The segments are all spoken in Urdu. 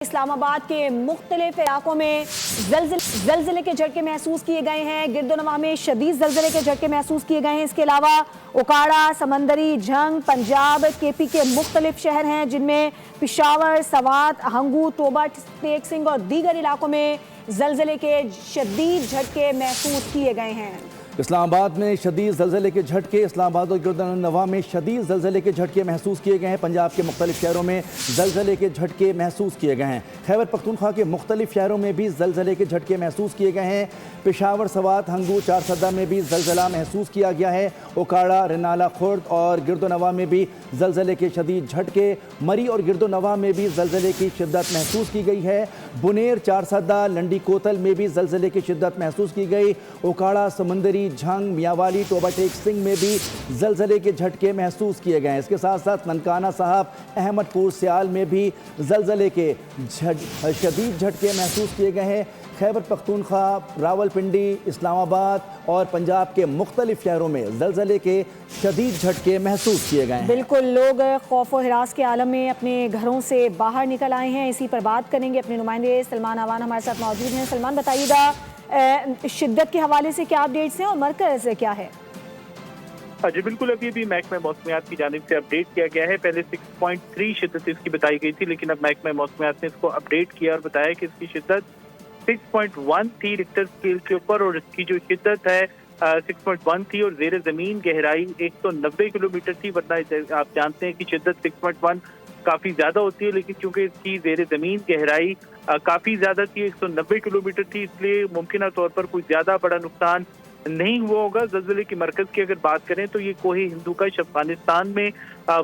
اسلام آباد کے مختلف علاقوں میں زلزلے کے جھٹکے محسوس کیے گئے ہیں۔ گرد و نواح میں شدید زلزلے کے جھٹکے محسوس کیے گئے ہیں۔ اس کے علاوہ اوکاڑا، سمندری، جھنگ، پنجاب، کے پی کے مختلف شہر ہیں جن میں پشاور، سوات، ہنگو، توبہ، ٹیک سنگھ اور دیگر علاقوں میں زلزلے کے شدید جھٹکے محسوس کیے گئے ہیں۔ اسلام آباد میں شدید زلزلے کے جھٹکے، اسلام آباد اور گرد و نواح میں شدید زلزلے کے جھٹکے محسوس کیے گئے ہیں۔ پنجاب کے مختلف شہروں میں زلزلے کے جھٹکے محسوس کیے گئے ہیں۔ خیبر پختونخوا کے مختلف شہروں میں بھی زلزلے کے جھٹکے محسوس کیے گئے ہیں۔ پشاور، سوات، ہنگو، چارسدہ میں بھی زلزلہ محسوس کیا گیا ہے۔ اوکاڑا، رنالہ خورد اور گرد و نواح میں بھی زلزلے کے شدید جھٹکے، مری اور گرد و نواح میں بھی زلزلے کی شدت محسوس کی گئی ہے۔ بنیر، چارسدہ، لنڈی کوتل میں بھی زلزلے کی شدت محسوس کی گئی۔ اوکاڑا، سمندری، جھنگ، میاوالی، توبہ ٹیک سنگھ میں بھی زلزلے کے جھٹکے محسوس کیے گئے ہیں۔ اس کے ساتھ ساتھ ننکانہ صاحب، احمد پور، سیال میں بھی زلزلے کے شدید جھٹکے محسوس کیے گئے ہیں۔ خیبر پختونخوا، راولپنڈی، اسلام آباد اور پنجاب کے مختلف شہروں میں زلزلے کے شدید جھٹکے محسوس کیے گئے ہیں۔ بالکل، لوگ خوف و ہراس کے عالم میں اپنے گھروں سے باہر نکل آئے ہیں۔ اسی پر بات کریں گے، اپنے نمائندے سلمان آوان ہمارے ساتھ موجود ہیں۔ سلمان، بتائیے گا شدت کے حوالے سے کیا اپڈیٹس ہیں اور مرکز کیا ہے؟ جی بالکل، ابھی محکمہ موسمیات کی جانب سے اپڈیٹ کیا گیا ہے۔ پہلے 6.3 شدت اس کی بتائی گئی تھی، لیکن اب محکمہ موسمیات نے اس کو اپڈیٹ کیا اور بتایا کہ اس کی شدت 6.1 تھی ریکٹر اسکیل کے اوپر، اور اس کی جو شدت ہے 6.1 تھی اور زیر زمین گہرائی 190 کلومیٹر تھی۔ ورنہ آپ جانتے ہیں کہ شدت 6.1 کافی زیادہ ہوتی ہے، لیکن چونکہ اس کی زیر زمین گہرائی کافی زیادہ تھی، 190 کلومیٹر تھی، اس لیے ممکنہ طور پر کوئی زیادہ بڑا نقصان نہیں ہوا ہوگا۔ زلزلے کی مرکز کی اگر بات کریں تو یہ کوہ ہندوکش افغانستان میں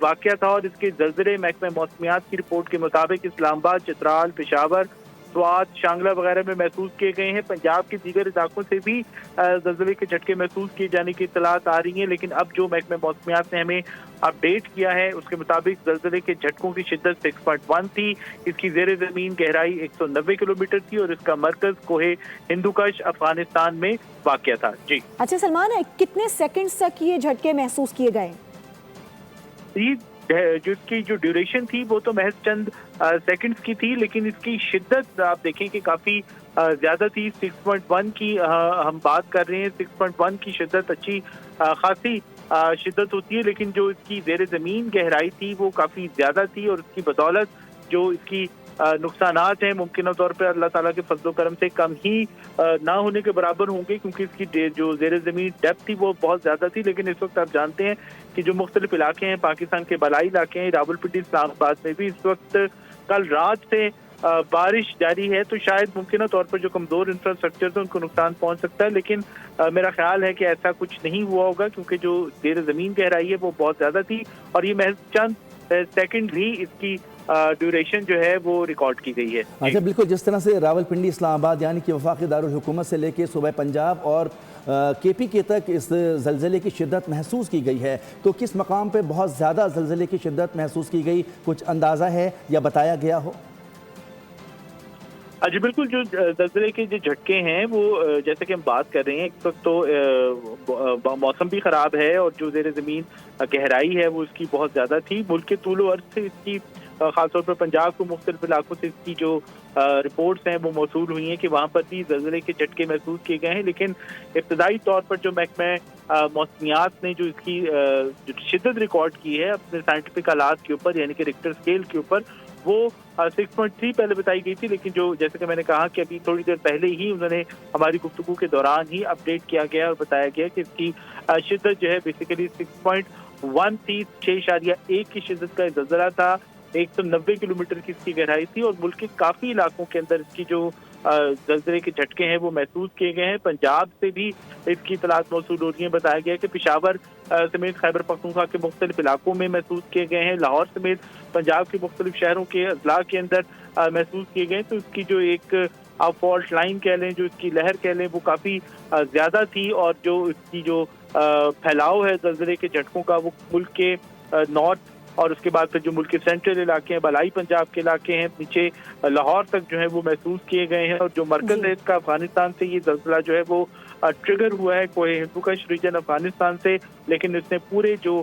واقع تھا، اور اس کے زلزلے محکمہ موسمیات کی رپورٹ کے مطابق اسلام آباد، چترال، پشاور، سوات، شانگلہ وغیرہ میں محسوس کیے گئے ہیں۔ پنجاب کے دیگر علاقوں سے بھی زلزلے کے جھٹکے محسوس کیے جانے کی اطلاعات آ رہی ہیں، لیکن اب جو محکمہ موسمیات نے ہمیں اپڈیٹ کیا ہے اس کے مطابق زلزلے کے جھٹکوں کی شدت 6.1 تھی، اس کی زیر زمین گہرائی 190 کلومیٹر تھی اور اس کا مرکز کوہ ہندوکش افغانستان میں واقع تھا۔ جی اچھا سلمان، کتنے سیکنڈز تک یہ جھٹکے محسوس کیے گئے؟ جو اس کی جو ڈیوریشن تھی وہ تو محض چند سیکنڈز کی تھی، لیکن اس کی شدت آپ دیکھیں کہ کافی زیادہ تھی۔ 6.1 کی ہم بات کر رہے ہیں، 6.1 کی شدت اچھی خاصی شدت ہوتی ہے، لیکن جو اس کی زیر زمین گہرائی تھی وہ کافی زیادہ تھی، اور اس کی بدولت جو اس کی نقصانات ہیں ممکنہ طور پہ اللہ تعالیٰ کے فضل و کرم سے کم ہی نہ ہونے کے برابر ہوں گے، کیونکہ اس کی جو زیر زمین ڈیپتھ تھی وہ بہت زیادہ تھی۔ لیکن اس وقت آپ جانتے ہیں کہ جو مختلف علاقے ہیں پاکستان کے بالائی علاقے ہیں، راولپنڈی، اسلام آباد میں بھی اس وقت کل رات سے بارش جاری ہے، تو شاید ممکنہ طور پر جو کمزور انفراسٹرکچر ہے ان کو نقصان پہنچ سکتا ہے، لیکن میرا خیال ہے کہ ایسا کچھ نہیں ہوا ہوگا، کیونکہ جو زیر زمین گہرائی ہے وہ بہت زیادہ تھی، اور یہ محض چند سیکنڈ ہی اس کی ڈیوریشن جو ہے وہ ریکارڈ کی گئی ہے۔ اچھا بالکل، جس طرح سے راولپنڈی، اسلام آباد یعنی کہ وفاقی دارالحکومت سے لے کے صوبہ پنجاب اور کے پی کے تک اس زلزلے کی شدت محسوس کی گئی ہے، تو کس مقام پہ بہت زیادہ زلزلے کی شدت محسوس کی گئی، کچھ اندازہ ہے یا بتایا گیا ہو؟ جی بالکل، جو زلزلے کے جو جھٹکے ہیں وہ جیسے کہ ہم بات کر رہے ہیں، اس وقت تو موسم بھی خراب ہے اور جو زیر زمین گہرائی ہے وہ اس کی بہت زیادہ تھی۔ ملک کے طول و عرض سے اس کی خاص طور پر پنجاب کو مختلف علاقوں سے اس کی جو رپورٹس ہیں وہ موصول ہوئی ہیں کہ وہاں پر بھی زلزلے کے جھٹکے محسوس کیے گئے ہیں، لیکن ابتدائی طور پر جو محکمہ موسمیات نے جو اس کی جو شدت ریکارڈ کی ہے اپنے سائنٹیفک آلات کے اوپر یعنی کہ ریکٹر اسکیل کے اوپر، وہ 6.3 پہلے بتائی گئی تھی، لیکن جو جیسے کہ میں نے کہا کہ ابھی تھوڑی دیر پہلے ہی انہوں نے ہماری گفتگو کے دوران ہی اپڈیٹ کیا گیا اور بتایا گیا کہ اس کی شدت جو ہے بیسیکلی 6.1 تھی، 6.1 کی شدت کا زلزلہ تھا، 190 کلومیٹر کی اس کی گہرائی تھی، اور ملک کے کافی علاقوں کے اندر اس کی جو زلزلے کے جھٹکے ہیں وہ محسوس کیے گئے ہیں۔ پنجاب سے بھی اس کی اطلاعات موصول ہو رہی ہیں، بتایا گیا کہ پشاور سمیت خیبر پختونخوا کے مختلف علاقوں میں محسوس کیے گئے ہیں، لاہور سمیت پنجاب کے مختلف شہروں کے اضلاع کے اندر محسوس کیے گئے، تو اس کی جو ایک آپ فالٹ لائن کہہ لیں، جو اس کی لہر کہہ لیں، وہ کافی زیادہ تھی، اور جو اس کی جو پھیلاؤ ہے زلزلے کے جھٹکوں کا وہ ملک کے نارتھ اور اس کے بعد پھر جو ملک کے سینٹرل علاقے ہیں، بالائی پنجاب کے علاقے ہیں، نیچے لاہور تک جو ہے وہ محسوس کیے گئے ہیں، اور جو مرکز ہے اس کا افغانستان سے یہ زلزلہ جو ہے وہ ٹریگر ہوا ہے کوہ ہندوکش ریجن افغانستان سے، لیکن اس نے پورے جو